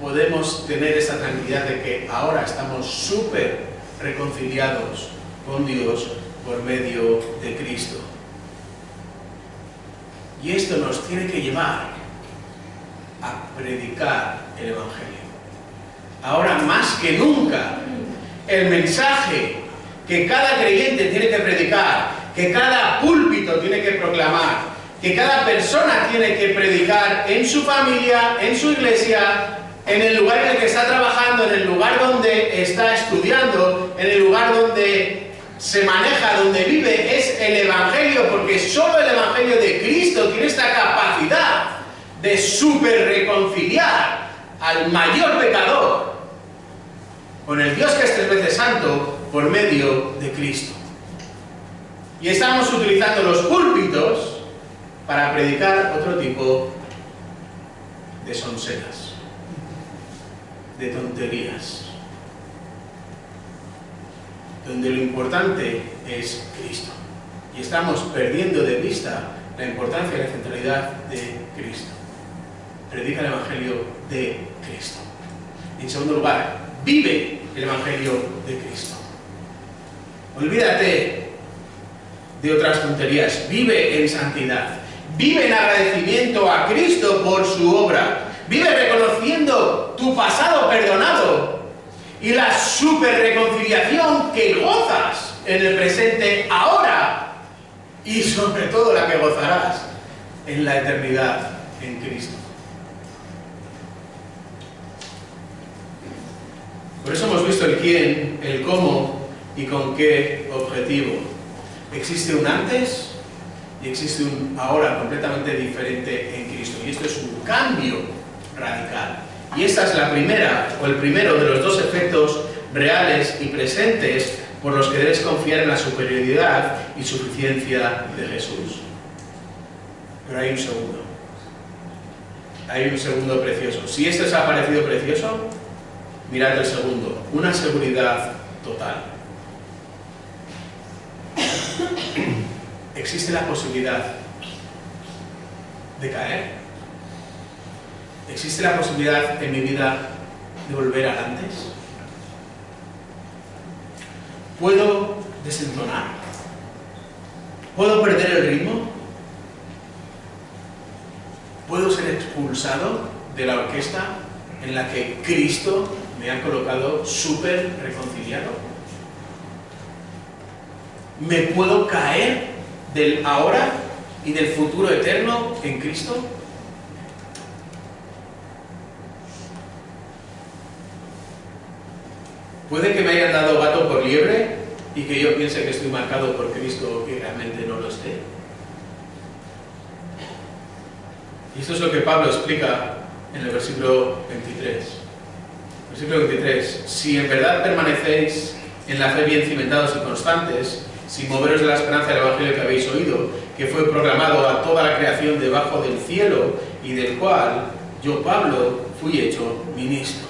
podemos tener esa tranquilidad de que ahora estamos súper reconciliados con Dios por medio de Cristo. Y esto nos tiene que llevar a predicar el Evangelio. Ahora más que nunca, el mensaje que cada creyente tiene que predicar, que cada púlpito tiene que proclamar, que cada persona tiene que predicar en su familia, en su iglesia, en el lugar en el que está trabajando, en el lugar donde está estudiando, en el lugar donde se maneja, donde vive, es el Evangelio, porque solo el Evangelio de Cristo tiene esta capacidad de super reconciliar al mayor pecador con el Dios que es 3 veces santo por medio de Cristo. Y estamos utilizando los púlpitos para predicar otro tipo de sonseras, de tonterías, donde lo importante es Cristo. Y estamos perdiendo de vista la importancia y la centralidad de Cristo. Predica el Evangelio de Cristo. Y en segundo lugar, vive el Evangelio de Cristo. Olvídate de otras tonterías. Vive en santidad. Vive en agradecimiento a Cristo por su obra. Vive reconociendo tu pasado perdonado y la super reconciliación que gozas en el presente ahora, y sobre todo la que gozarás en la eternidad en Cristo. Por eso hemos visto el quién, el cómo y con qué objetivo. Existe un antes y existe un ahora completamente diferente en Cristo, y esto es un cambio radical. Y esta es la primera, o el primero de los dos efectos reales y presentes por los que debes confiar en la superioridad y suficiencia de Jesús. Pero hay un segundo. Hay un segundo precioso. Si este os ha parecido precioso, mirad el segundo. Una seguridad total. ¿Existe la posibilidad de caer? ¿Existe la posibilidad en mi vida de volver al antes? ¿Puedo desentonar? ¿Puedo perder el ritmo? ¿Puedo ser expulsado de la orquesta en la que Cristo me ha colocado súper reconciliado? ¿Me puedo caer del ahora y del futuro eterno en Cristo? Puede que me hayan dado gato por liebre y que yo piense que estoy marcado por Cristo y realmente no lo esté. Y esto es lo que Pablo explica en el versículo 23. Versículo 23. Si en verdad permanecéis en la fe bien cimentados y constantes, sin moveros de la esperanza del Evangelio que habéis oído, que fue proclamado a toda la creación debajo del cielo y del cual yo, Pablo, fui hecho ministro.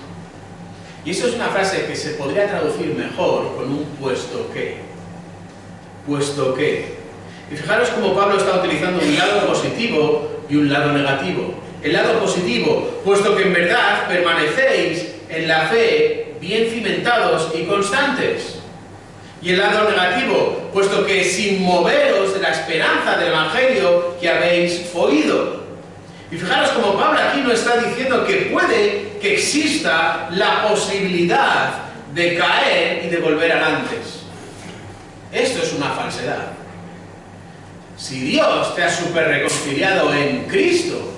Y esto es una frase que se podría traducir mejor con un puesto que. Puesto que. Y fijaros cómo Pablo está utilizando un lado positivo y un lado negativo. El lado positivo, puesto que en verdad permanecéis en la fe bien cimentados y constantes. Y el lado negativo, puesto que sin moveros de la esperanza del Evangelio que habéis oído. Y fijaros como Pablo aquí no está diciendo que puede que exista la posibilidad de caer y de volver al antes. Esto es una falsedad. Si Dios te ha super reconciliado en Cristo,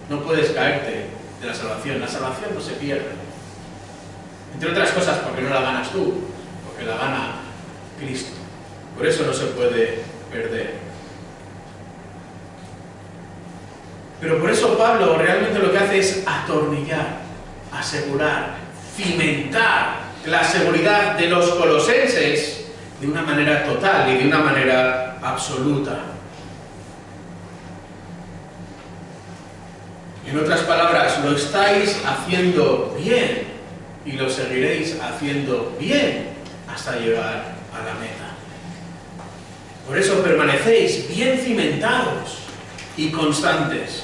no puedes caerte de la salvación. La salvación no se pierde. Entre otras cosas porque no la ganas tú, porque la gana Cristo. Por eso no se puede perder. Pero por eso Pablo realmente lo que hace es atornillar, asegurar, cimentar la seguridad de los colosenses de una manera total y de una manera absoluta. En otras palabras, lo estáis haciendo bien y lo seguiréis haciendo bien hasta llegar a la meta. Por eso permanecéis bien cimentados y constantes.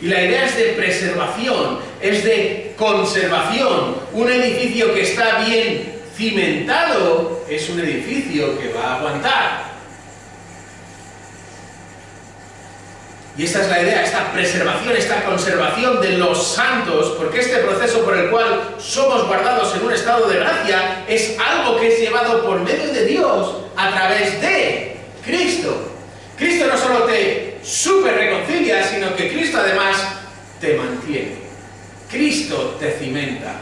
Y la idea es de preservación, es de conservación. Un edificio que está bien cimentado es un edificio que va a aguantar. Y esta es la idea, esta preservación, esta conservación de los santos, porque este proceso por el cual somos guardados en un estado de gracia es algo que es llevado por medio de Dios a través de Cristo. Cristo no solo te super reconcilia, sino que Cristo además te mantiene. Cristo te cimenta.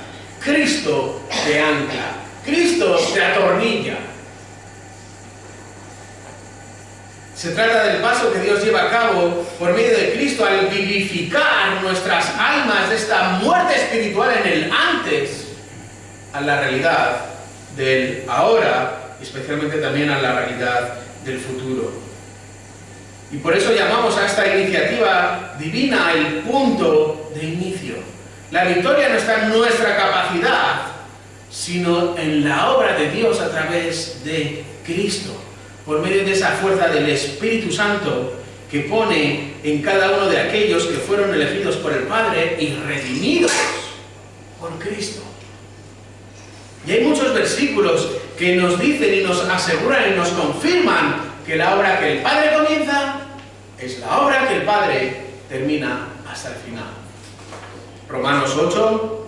Cristo te ancla. Cristo te atornilla. Se trata del paso que Dios lleva a cabo por medio de Cristo al vivificar nuestras almas de esta muerte espiritual en el antes a la realidad del ahora, y especialmente también a la realidad del futuro. Y por eso llamamos a esta iniciativa divina el punto de inicio. La victoria no está en nuestra capacidad, sino en la obra de Dios a través de Cristo, por medio de esa fuerza del Espíritu Santo que pone en cada uno de aquellos que fueron elegidos por el Padre y redimidos por Cristo. Y hay muchos versículos que nos dicen y nos aseguran y nos confirman que la obra que el Padre comienza es la obra que el Padre termina hasta el final. Romanos 8,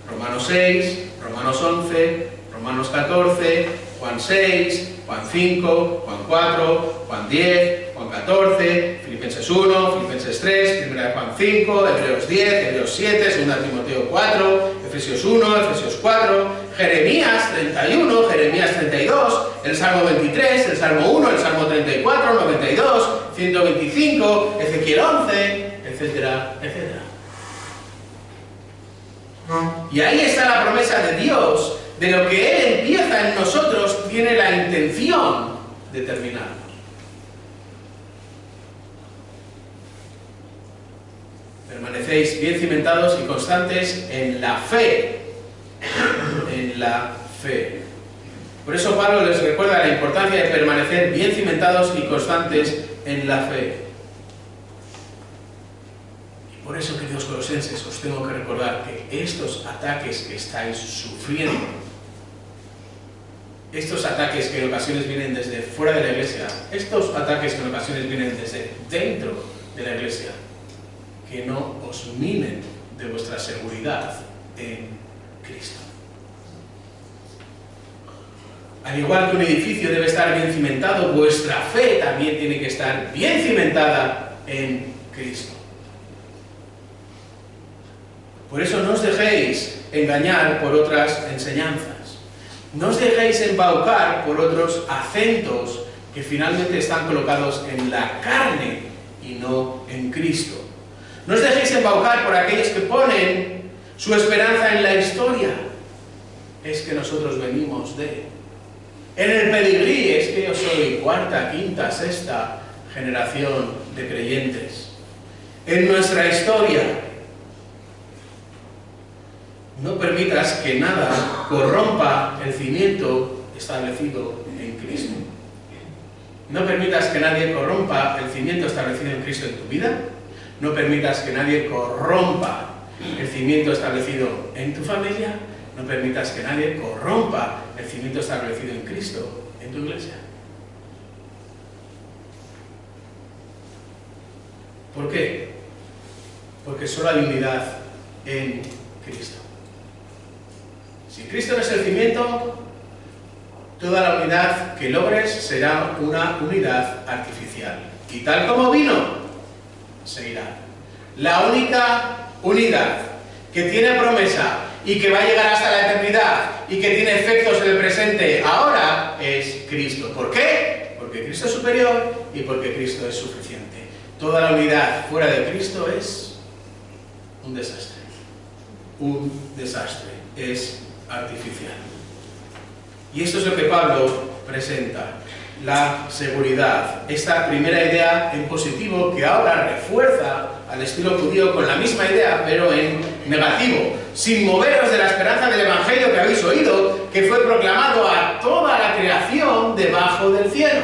Romanos 6, Romanos 11, Romanos 14, Juan 6, Juan 5, Juan 4, Juan 10, Juan 14, Filipenses 1, Filipenses 3, 1 Juan 5, Hebreos 10, Hebreos 7, 2 Timoteo 4, Efesios 1, Efesios 4, Jeremías 31, Jeremías 32, el Salmo 23, el Salmo 1, el Salmo 34, 92, 125, Ezequiel 11, etcétera, etcétera. Y ahí está la promesa de Dios, de lo que Él empieza en nosotros, tiene la intención de terminar. Permanecéis bien cimentados y constantes en la fe. En la fe. Por eso Pablo les recuerda la importancia de permanecer bien cimentados y constantes en la fe. Y por eso, queridos colosenses, os tengo que recordar que estos ataques que estáis sufriendo, estos ataques que en ocasiones vienen desde fuera de la iglesia, estos ataques que en ocasiones vienen desde dentro de la iglesia, que no os minen de vuestra seguridad en Cristo. Al igual que un edificio debe estar bien cimentado, vuestra fe también tiene que estar bien cimentada en Cristo. Por eso no os dejéis engañar por otras enseñanzas. No os dejéis embaucar por otros acentos que finalmente están colocados en la carne y no en Cristo. No os dejéis embaucar por aquellos que ponen su esperanza en la historia. Es que nosotros venimos de... En el pedigrí es que yo soy cuarta, quinta, sexta generación de creyentes. En nuestra historia, no permitas que nada corrompa el cimiento establecido en Cristo. No permitas que nadie corrompa el cimiento establecido en Cristo en tu vida. No permitas que nadie corrompa el cimiento establecido en tu familia. No permitas que nadie corrompa el cimiento establecido en Cristo en tu iglesia. ¿Por qué? Porque solo hay unidad en Cristo. Si Cristo no es el cimiento, toda la unidad que logres será una unidad artificial. Y tal como vino, seguirá. La única unidad que tiene promesa y que va a llegar hasta la eternidad y que tiene efectos en el presente ahora es Cristo. ¿Por qué? Porque Cristo es superior y porque Cristo es suficiente. Toda la unidad fuera de Cristo es un desastre. Un desastre. Es artificial. Y esto es lo que Pablo presenta. La seguridad. Esta primera idea en positivo que ahora refuerza al estilo judío con la misma idea, pero en negativo. Sin moveros de la esperanza del Evangelio que habéis oído, que fue proclamado a toda la creación debajo del cielo.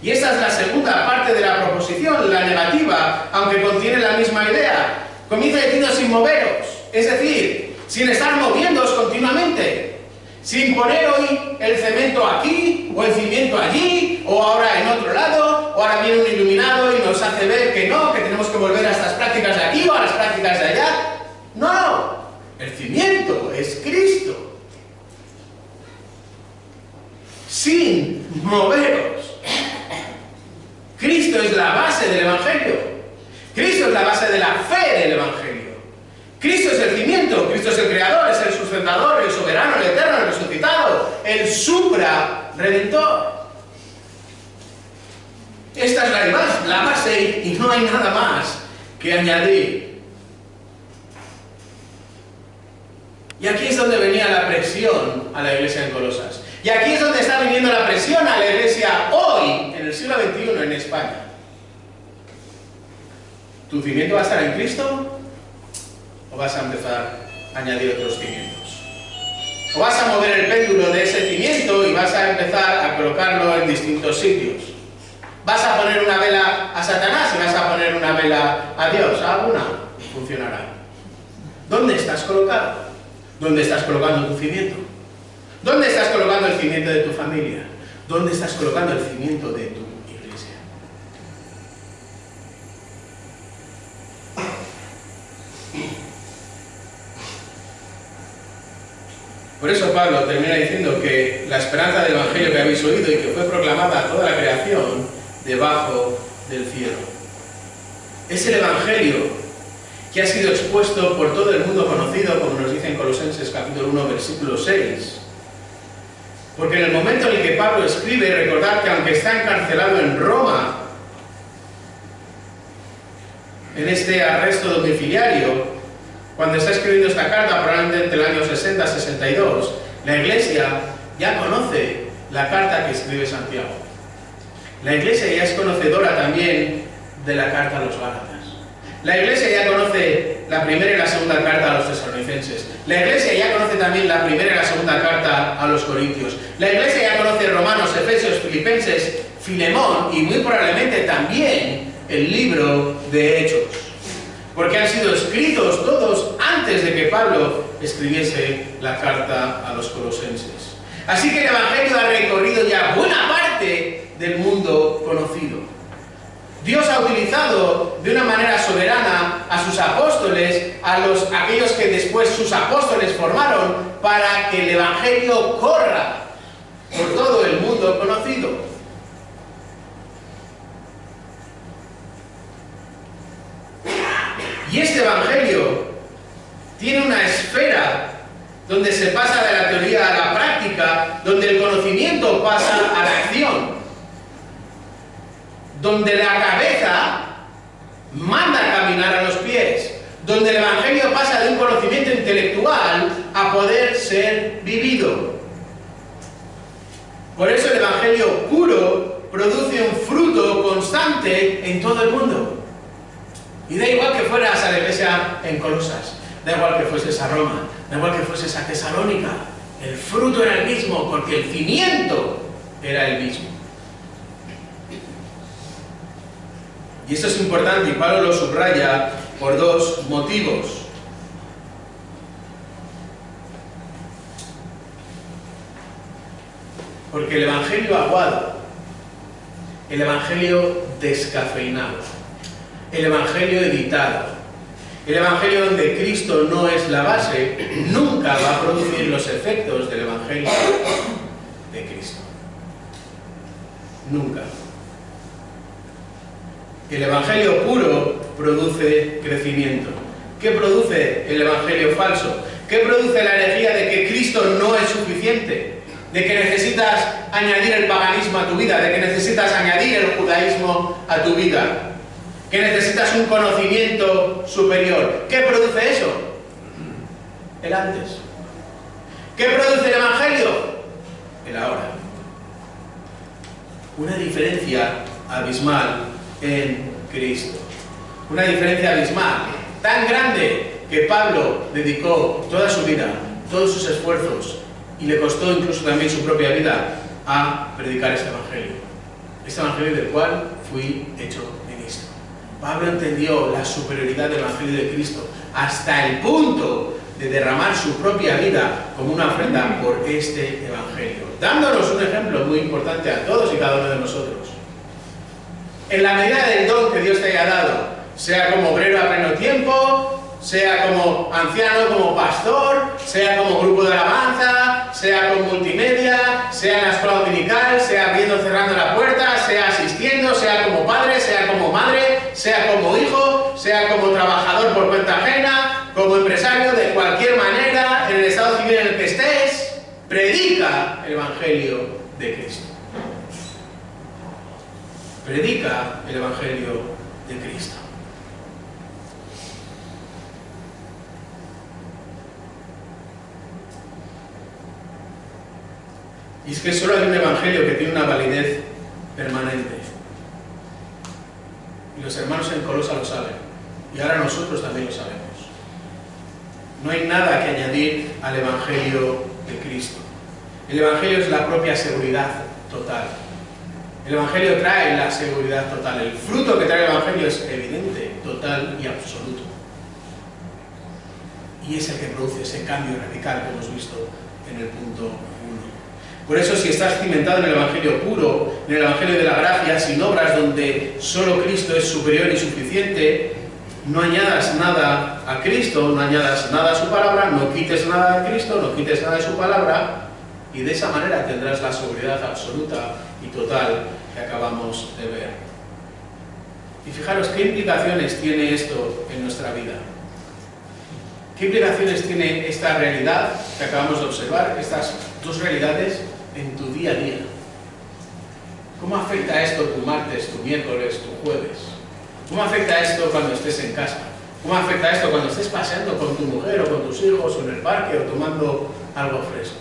Y esta es la segunda parte de la proposición, la negativa, aunque contiene la misma idea. Comienza diciendo sin moveros, es decir, sin estar moviéndoos continuamente. Sin poner hoy el cemento aquí, o el cimiento allí, o ahora en otro lado, o ahora viene un iluminado y nos hace ver que no, que tenemos que volver a estas prácticas de aquí o a las prácticas de allá. No, el cimiento es Cristo. Sin moveros. Cristo es la base del Evangelio. Cristo es la base de la fe del Evangelio. Cristo es el cimiento, Cristo es el creador, es el sustentador, el soberano, el eterno, el resucitado, el supra-redentor. Esta es la base y no hay nada más que añadir. Y aquí es donde venía la presión a la iglesia en Colosas. Y aquí es donde está viniendo la presión a la iglesia hoy, en el siglo XXI, en España. ¿Tu cimiento va a estar en Cristo? ¿O vas a empezar a añadir otros cimientos? ¿O vas a mover el péndulo de ese cimiento y vas a empezar a colocarlo en distintos sitios? ¿Vas a poner una vela a Satanás y vas a poner una vela a Dios? ¿Alguna funcionará? ¿Dónde estás colocado? ¿Dónde estás colocando tu cimiento? ¿Dónde estás colocando el cimiento de tu familia? ¿Dónde estás colocando el cimiento de tu iglesia? Por eso Pablo termina diciendo que la esperanza del Evangelio que habéis oído y que fue proclamada a toda la creación debajo del cielo. Es el Evangelio que ha sido expuesto por todo el mundo conocido, como nos dice en Colosenses capítulo 1, versículo 6. Porque en el momento en el que Pablo escribe, recordad que aunque está encarcelado en Roma, en este arresto domiciliario, cuando está escribiendo esta carta, probablemente entre el año 60-62, la iglesia ya conoce la carta que escribe Santiago. La iglesia ya es conocedora también de la carta a los Gálatas. La iglesia ya conoce la primera y la segunda carta a los tesalonicenses. La iglesia ya conoce también la primera y la segunda carta a los corintios. La iglesia ya conoce Romanos, Efesios, Filipenses, Filemón y muy probablemente también el libro de Hechos. Porque han sido escritos todos antes de que Pablo escribiese la carta a los colosenses. Así que el Evangelio ha recorrido ya buena parte del mundo conocido. Dios ha utilizado de una manera soberana a sus apóstoles, aquellos que después sus apóstoles formaron, para que el Evangelio corra por todo el mundo conocido. Y este Evangelio tiene una esfera donde se pasa de la teoría a la práctica, donde el conocimiento pasa a la acción, donde la cabeza manda a caminar a los pies, donde el Evangelio pasa de un conocimiento intelectual a poder ser vivido. Por eso el Evangelio puro produce un fruto constante en todo el mundo. Y da igual que fueras a la iglesia en Colosas, da igual que fueses a Roma, da igual que fueses a Tesalónica, el fruto era el mismo, porque el cimiento era el mismo. Y esto es importante, y Pablo lo subraya por dos motivos. Porque el Evangelio aguado, el Evangelio descafeinado, el Evangelio editado, El Evangelio donde Cristo no es la base, nunca va a producir los efectos del Evangelio de Cristo. Nunca. El Evangelio puro produce crecimiento. ¿Qué produce el Evangelio falso? ¿Qué produce la herejía de que Cristo no es suficiente? De que necesitas añadir el paganismo a tu vida, de que necesitas añadir el judaísmo a tu vida, que necesitas un conocimiento superior. ¿Qué produce eso? El antes. ¿Qué produce el Evangelio? El ahora. Una diferencia abismal en Cristo. Una diferencia abismal, tan grande que Pablo dedicó toda su vida, todos sus esfuerzos, y le costó incluso también su propia vida a predicar este Evangelio. Este Evangelio del cual fui hecho ministro. Pablo entendió la superioridad del Evangelio de Cristo hasta el punto de derramar su propia vida como una ofrenda por este Evangelio, dándonos un ejemplo muy importante a todos y cada uno de nosotros. En la medida del don que Dios te haya dado, sea como obrero a pleno tiempo, sea como anciano, como pastor, sea como grupo de alabanza, sea con multimedia, sea en la escuela dominical, sea abriendo o cerrando la puerta, sea asistiendo, sea como padre, sea como madre, sea como hijo, sea como trabajador por cuenta ajena, como empresario, de cualquier manera, en el estado civil en el que estés, predica el Evangelio de Cristo. Predica el Evangelio de Cristo. Y es que solo hay un Evangelio que tiene una validez permanente. Y los hermanos en Colosa lo saben. Y ahora nosotros también lo sabemos. No hay nada que añadir al Evangelio de Cristo. El Evangelio es la propia seguridad total. El Evangelio trae la seguridad total. El fruto que trae el Evangelio es evidente, total y absoluto. Y es el que produce ese cambio radical que hemos visto en el punto 1. Por eso, si estás cimentado en el Evangelio puro, en el Evangelio de la gracia, sin obras, donde solo Cristo es superior y suficiente, no añadas nada a Cristo, no añadas nada a su palabra, no quites nada de Cristo, no quites nada de su palabra, y de esa manera tendrás la sobriedad absoluta y total que acabamos de ver. Y fijaros, ¿qué implicaciones tiene esto en nuestra vida? ¿Qué implicaciones tiene esta realidad que acabamos de observar, estas dos realidades en tu día a día? ¿Cómo afecta esto tu martes, tu miércoles, tu jueves? ¿Cómo afecta esto cuando estés en casa? ¿Cómo afecta esto cuando estés paseando con tu mujer o con tus hijos o en el parque o tomando algo fresco?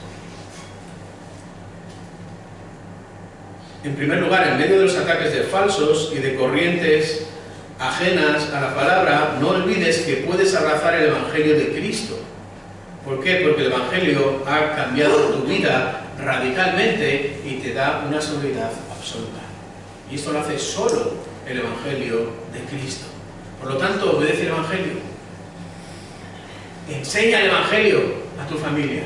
En primer lugar, en medio de los ataques de falsos y de corrientes ajenas a la palabra, no olvides que puedes abrazar el Evangelio de Cristo. ¿Por qué? Porque el Evangelio ha cambiado tu vida radicalmente y te da una seguridad absoluta. Y esto lo hace solo el Evangelio de Cristo. Por lo tanto, obedece el Evangelio. Enseña el Evangelio a tu familia.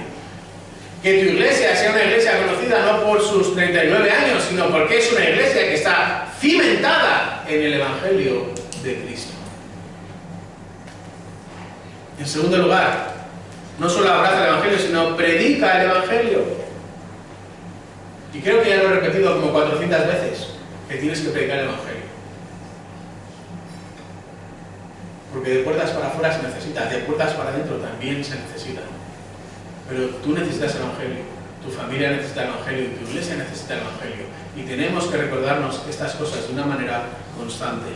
Que tu iglesia sea una iglesia conocida no por sus 39 años, sino porque es una iglesia que está cimentada en el Evangelio de Cristo. En segundo lugar, no solo abraza el Evangelio, sino predica el Evangelio. Y creo que ya lo he repetido como 400 veces, que tienes que predicar el Evangelio. Porque de puertas para afuera se necesita, de puertas para adentro también se necesita. Pero tú necesitas el Evangelio, tu familia necesita el Evangelio y tu iglesia necesita el Evangelio. Y tenemos que recordarnos estas cosas de una manera constante.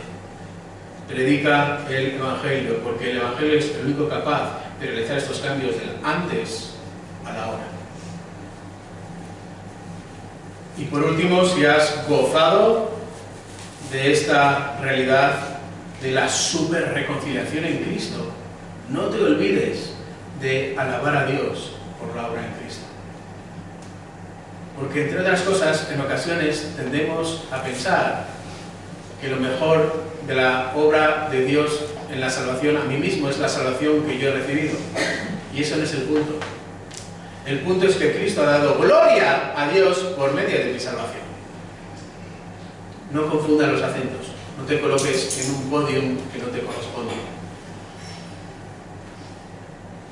Predica el Evangelio, porque el Evangelio es el único capaz de realizar estos cambios del antes a la hora. Y por último, si has gozado de esta realidad de la super reconciliación en Cristo, no te olvides de alabar a Dios por la obra en Cristo. Porque entre otras cosas, en ocasiones tendemos a pensar que lo mejor de la obra de Dios en la salvación a mí mismo es la salvación que yo he recibido. Y eso no es el punto. El punto es que Cristo ha dado gloria a Dios por medio de mi salvación. No confundas los acentos. No te coloques en un podium que no te corresponde.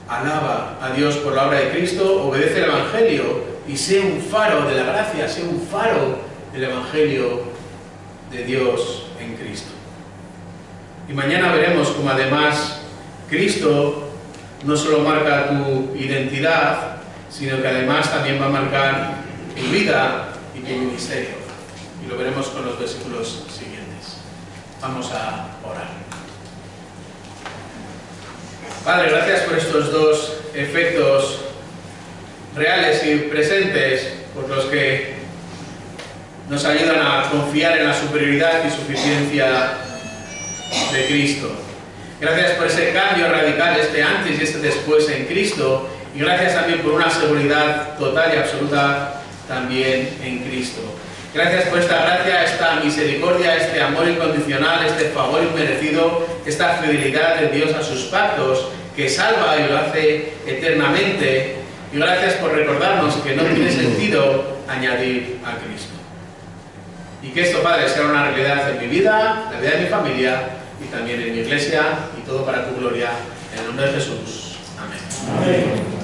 alaba a Dios por la obra de Cristo, obedece el Evangelio y sea un faro de la gracia, sea un faro del Evangelio de Dios en Cristo. Y mañana veremos cómo además Cristo no solo marca tu identidad, sino que además también va a marcar tu vida y tu ministerio. Y lo veremos con los versículos siguientes. Vamos a orar. Padre, gracias por estos dos efectos reales y presentes, por los que nos ayudan a confiar en la superioridad y suficiencia de Cristo. Gracias por ese cambio radical, este antes y este después en Cristo, y gracias también por una seguridad total y absoluta también en Cristo. Gracias por esta gracia, esta misericordia, este amor incondicional, este favor inmerecido, esta fidelidad de Dios a sus pactos, que salva y lo hace eternamente. Y gracias por recordarnos que no tiene sentido añadir a Cristo. Y que esto, Padre, sea una realidad en mi vida, la vida de mi familia y también en mi iglesia, y todo para tu gloria. En el nombre de Jesús. Amén. Amén.